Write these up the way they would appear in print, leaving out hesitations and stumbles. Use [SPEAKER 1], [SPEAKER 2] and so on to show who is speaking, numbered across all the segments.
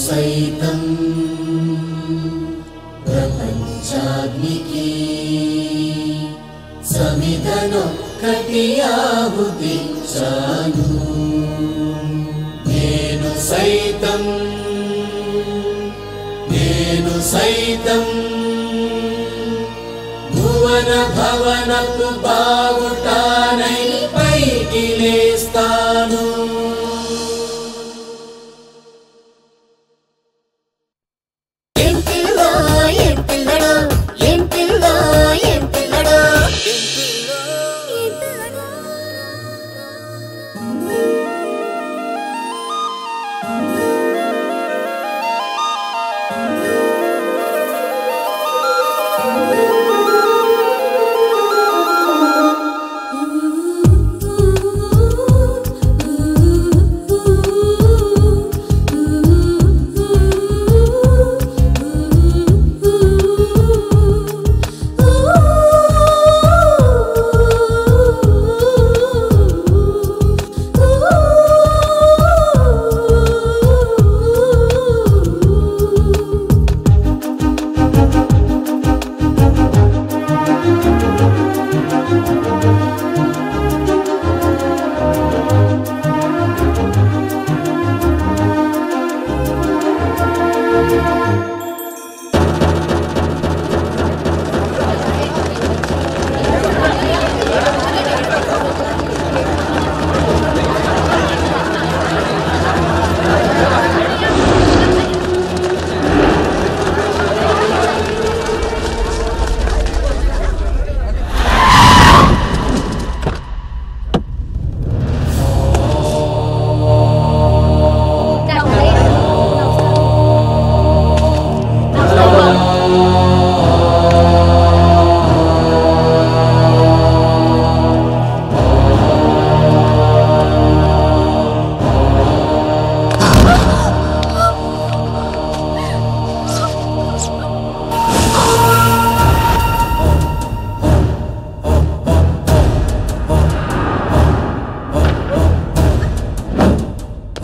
[SPEAKER 1] సైతం ప్రపంచాగ్నికి సమిధనొక్కటి ఆహుతిచ్చాను. నేను సైతం భువన భవనపు బావుటానై పైకి లేస్తాను.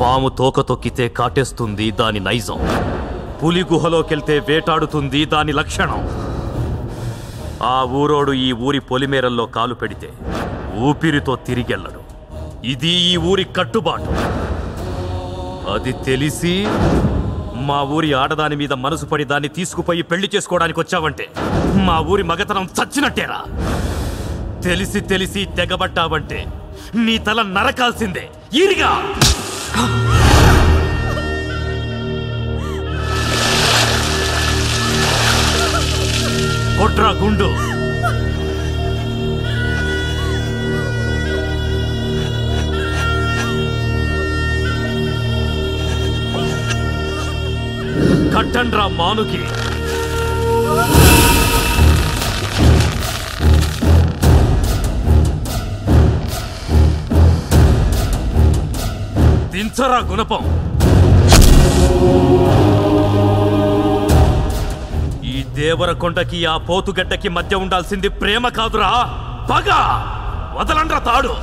[SPEAKER 2] పాము తోక తొక్కితే కాటేస్తుంది దాని నైజం, పులి గుహలోకెళ్తే వేటాడుతుంది దాని లక్షణం. ఆ ఊరోడు ఈ ఊరి పొలిమేరల్లో కాలు పెడితే ఊపిరితో తిరిగెళ్ళడు. ఇది ఈ ఊరి కట్టుబాటు. అది తెలిసి మా ఊరి ఆడదాని మీద మనసు పడి దాన్ని తీసుకుపోయి పెళ్లి చేసుకోవడానికి వచ్చావంటే మా ఊరి మగతనం చచ్చినట్టేరా. తెలిసి తెలిసి తెగబట్టావంటే నీ తల నరకాల్సిందే. ఈరిగా కొట్రా గుండు. కట్టండ్రా మానుకి. దించరా గుణపం. ఈ దేవరకొండకి ఆ పోతుగడ్డకి మధ్య ఉండాల్సింది ప్రేమ కాదురా, పగ. వదలండ్రా తాడు.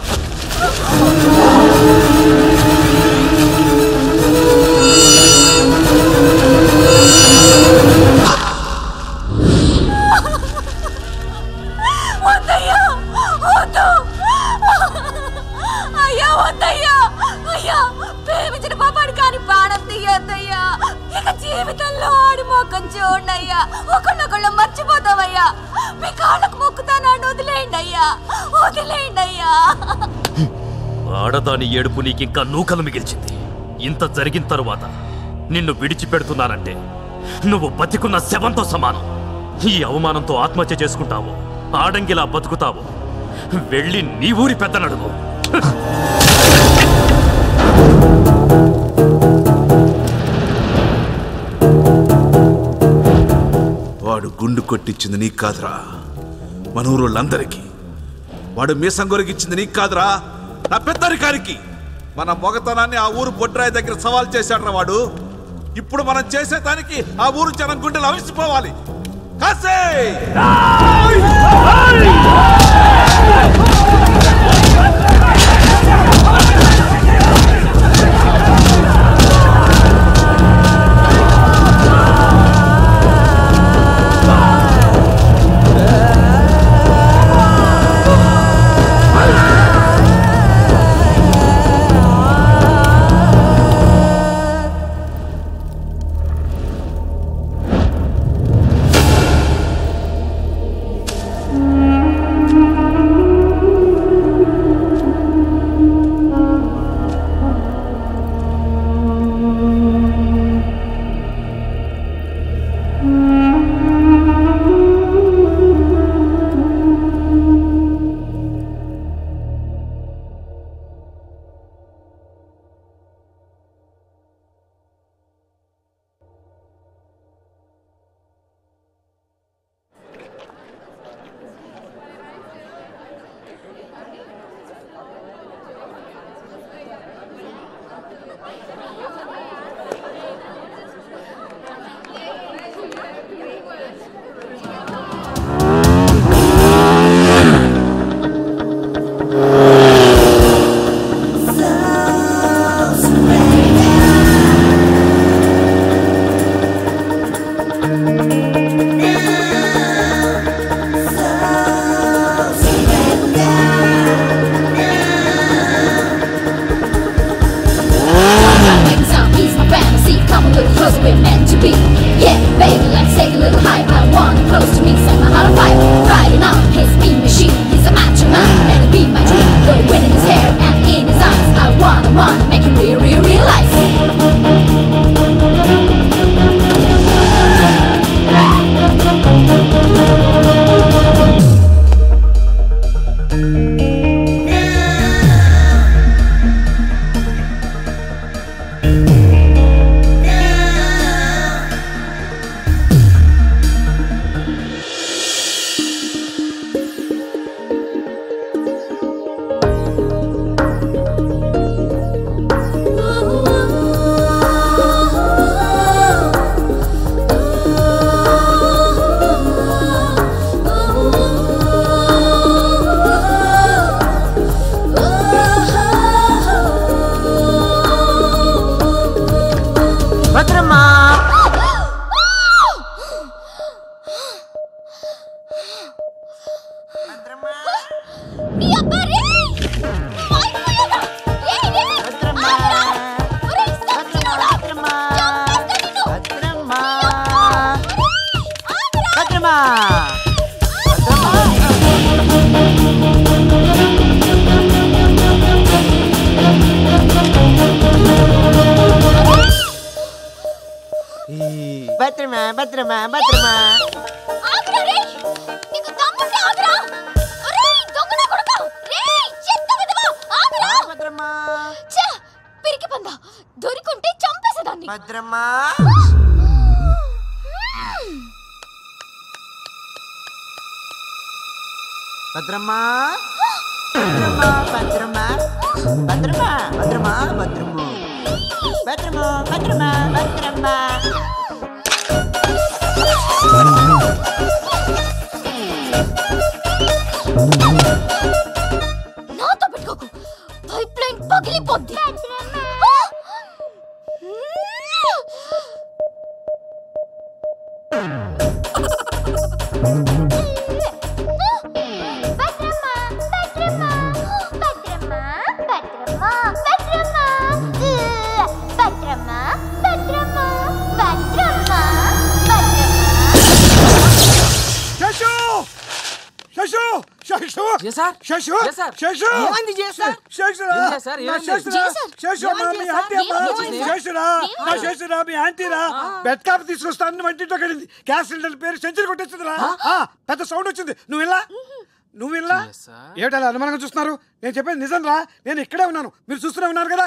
[SPEAKER 3] జీవితంలో ఆడి మోకం చూడయ్యా. ఒకళ్ళొకళ్ళు మర్చిపోతావయ్యా. మీ కాళ్ళకు మొక్కుతాను. వదిలేయండి అయ్యా, వదిలేయండి అయ్యా.
[SPEAKER 2] ఆడదాని ఏడుపు నీకింకా నూకలు మిగిల్చింది. ఇంత జరిగిన తరువాత నిన్ను విడిచిపెడుతున్నానంటే నువ్వు బతికున్న శవంతో సమానం. ఈ అవమానంతో ఆత్మహత్య చేసుకుంటావు, ఆడంగిలా బతుకుతావు. వెళ్ళి నీ ఊరి పెద్దనడుగు.
[SPEAKER 4] వాడు గుండు కొట్టించింది నీకు కాదురా, మన ఊరోళ్ళందరికీ. వాడు మీసం గొరిగిచ్చింది నీకు కాదురా, నా పెద్దరికానికి. మన మొగతనాన్ని ఆ ఊరు బొడ్రాయి దగ్గర సవాల్ చేశాడ్రా వాడు. ఇప్పుడు మనం చేసేదానికి ఆ ఊరు జనం గుండెలు అవిసిపోవాలి. కాసే
[SPEAKER 5] on close to me, set my heart on fire. Riding on his mean machine, he's a macho man. Let it be my dream, the wind in his hair and in his eyes. I wanna make him realize.
[SPEAKER 3] నాతో పెట్టుకోకు, pipe line పగిలిపోద్ది.
[SPEAKER 6] Bed కాపు తీసుకొస్తాను వంటింట్లో కలిగింది. Gas cylinder పేరు century కొట్టేస్తుందిరా. పెద్ద sound వచ్చింది. నువ్వు వెళ్ళా ఏమిటలా అనుమానంగా చూస్తున్నారు? నేను చెప్పేది నిజం రా. నేను ఇక్కడే ఉన్నాను, మీరు చూస్తూనే ఉన్నారు కదా.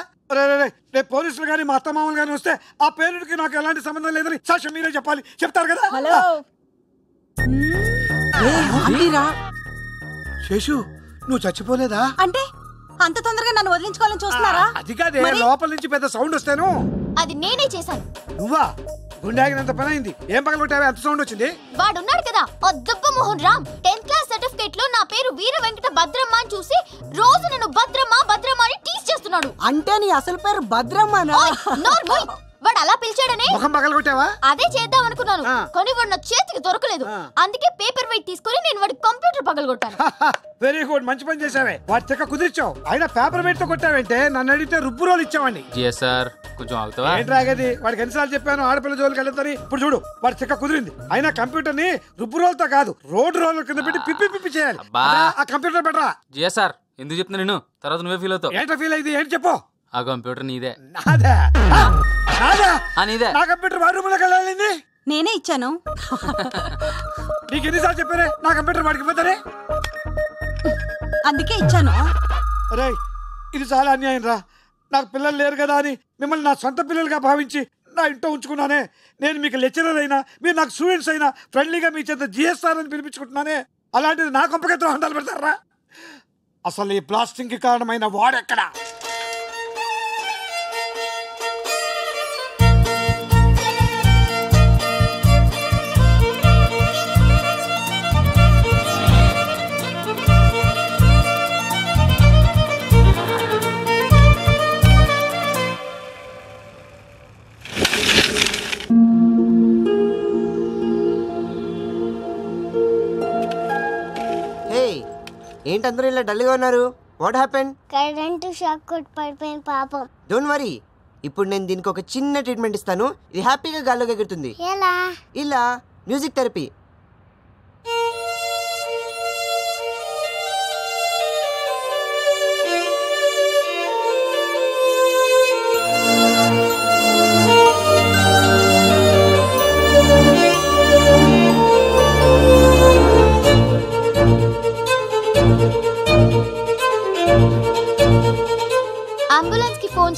[SPEAKER 6] రేపు పోలీసులు కానీ మా అత్త మామూలు కానీ వస్తే ఆ పేరుకి నాకు ఎలాంటి సంబంధం లేదని సాక్ష్యం మీరే చెప్పాలి. చెప్తారు కదా. శేషు, నువ్వు చచ్చిపోలేదా?
[SPEAKER 3] అంటే అంత తొందరగా నన్ను వదిలించుకోవాలని చూస్తున్నారా?
[SPEAKER 6] అది కాదే, లోపల నుంచి పెద్ద సౌండ్ వస్తాను.
[SPEAKER 3] అది నేనే చేశాను.
[SPEAKER 6] నువ్వా? గుండాగినంత పని అయింది. ఏం పగలగొట్టావే? అంత సౌండ్ వచ్చింది.
[SPEAKER 3] వాడున్నాడు కదా అద్దప్ప Mohan Ram, 10th class certificate లో నా పేరు వీర వెంకట భద్రమ్మ అని చూసి రోజు నన్ను భద్రమ్మ భద్రమ్మ అని టీస్ చేస్తున్నాడు.
[SPEAKER 7] అంటే నీ అసలు పేరు భద్రమ్మనా?
[SPEAKER 3] వాడు అలా పిలిచాడనే
[SPEAKER 6] ముఖం పగలగొట్టావా?
[SPEAKER 3] అదే చేద్దాం అనుకున్నాను, కానీ వాడు నా చేతికి దొరకలేదు. అందుకే పేపర్ వెయిట్ తీసుకొని నేను వాడి కంప్యూటర్ పగలగొట్టాను.
[SPEAKER 6] వెరీ గుడ్, మంచి పని చేసావే. వాడి చెక్క కుదిరిచావు. అయినా పేపర్ వెయిట్ తో కొట్టావంటే నన్ను అడిగితే రుబ్బు రోలు ఇచ్చావండి.
[SPEAKER 2] కొంచెం ఆగుతావా?
[SPEAKER 6] ఏంట్రాగది? వాడికి ఎన్నిసార్లు చెప్పాను ఆడపిల్ల జోలికి వెళ్ళొద్దని. ఇప్పుడు చూడు, వాడి చెక్క కుదిరింది. అయినా కంప్యూటర్ ని రుబ్బు రోల్తో కాదు, రోడ్ రోల్ కింద పెట్టి పిప్పి చేయాలి. ఆ కంప్యూటర్ బెటరా?
[SPEAKER 2] సార్ ఎందుకు చెప్తున్నా నేను? తర్వాత నువ్వే ఫీల్ అవుతావు.
[SPEAKER 6] ఏంటో ఫీల్ అయింది? ఏంటి చెప్పు.
[SPEAKER 2] ఆ కంప్యూటర్ నీదే.
[SPEAKER 6] నాదా?
[SPEAKER 2] నీదే.
[SPEAKER 6] నా కంప్యూటర్ వాడి రూమ్లోకి వెళ్ళాలి.
[SPEAKER 7] నేనే ఇచ్చాను.
[SPEAKER 6] నీకు ఎన్నిసార్లు చెప్పారే నా కంప్యూటర్ వాడికి ఇవ్వద్దనే?
[SPEAKER 7] అందుకే ఇచ్చాను.
[SPEAKER 6] అరే, ఇది చాలా అన్యాయం రా. నాకు పిల్లలు లేరు కదా అని మిమ్మల్ని నా సొంత పిల్లలుగా భావించి నా ఇంట్లో ఉంచుకున్నానే. నేను మీకు లెక్చరర్ అయినా, మీరు నాకు స్టూడెంట్స్ అయినా ఫ్రెండ్లీగా మీ చేత జిఎస్ఆర్ అని పిలిపించుకుంటున్నానే. అలాంటిది నా కొంపకెత్తులో హండాలు పెడతారా? అసలు ఈ బ్లాస్టింగ్ కి కారణమైన వాడెక్కడా?
[SPEAKER 8] ఏంటి అందరూ ఇలా డల్గా ఉన్నారు? What happen?
[SPEAKER 9] కరెంటు షాక్ కొట్టి పడిపోయింది పాపం.
[SPEAKER 8] డోంట్ వరీ, ఇప్పుడు నేను దీనికి ఒక చిన్న ట్రీట్మెంట్ ఇస్తాను. ఇది హ్యాపీగా గాల్లోకి ఎగురుతుంది.
[SPEAKER 9] ఎలా?
[SPEAKER 8] ఇలా మ్యూజిక్ థెరపీ.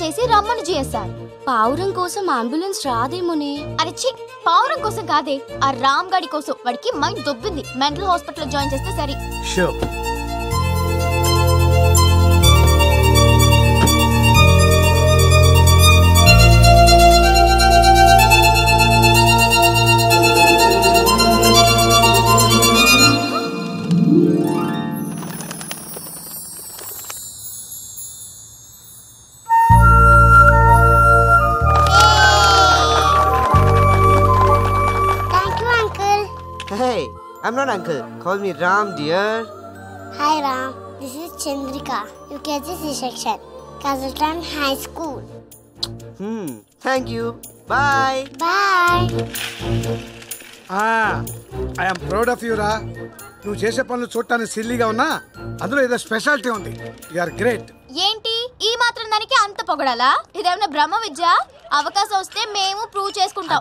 [SPEAKER 3] చేసి రమ్మని జిఎస్ఆర్.
[SPEAKER 10] పావురం కోసం అంబులెన్స్ రాదేమోనే.
[SPEAKER 3] అరిచి పావురం కోసం కాదే, ఆ రామ్ గడి కోసం. వాడికి మైండ్ దొబ్బింది. మెంటల్ హాస్పిటల్ జాయిన్ చేస్తే సరి.
[SPEAKER 6] Sure.
[SPEAKER 8] Hey, I'm not uncle. Call me Ram, dear.
[SPEAKER 9] Hi Ram, this is Chandrika, UKG section, Kazakhstan High School.
[SPEAKER 8] Thank you. Bye.
[SPEAKER 9] Bye.
[SPEAKER 6] I am proud of you రా. నువ్వు చేసే పనులు చూడటానికి సిల్లీగా ఉన్నా అందులో ఏదో స్పెషాలిటీ ఉంది. You are great.
[SPEAKER 3] ఏంటి ఈ మాత్రం దానికి అంత పొగడాలా? ఇదేమన్నా బ్రహ్మ విద్య? అవకాశం వస్తే మేము ప్రూవ్ చేసుకుంటాం.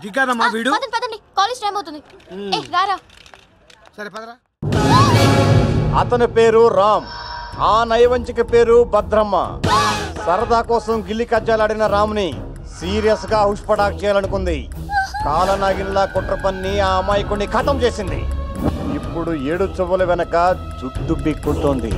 [SPEAKER 3] పదండి, కాలేజ్ టైం అవుతుంది. రారా.
[SPEAKER 6] సరే పదరా.
[SPEAKER 11] అతని పేరు రామ్, ఆ నైవంచిక పేరు భద్రమ్మ. సరదా కోసం గిల్లి కజ్జాలాడిన రామ్ని సీరియస్ గా హుష్పటాక్ చేయాలనుకుంది. కాలనాగిన్లా కుట్ర పన్ని ఆ అమాయకుడిని ఖతం చేసింది. ఇప్పుడు 7 చువ్వల వెనక జుట్టు బిక్కుంటోంది.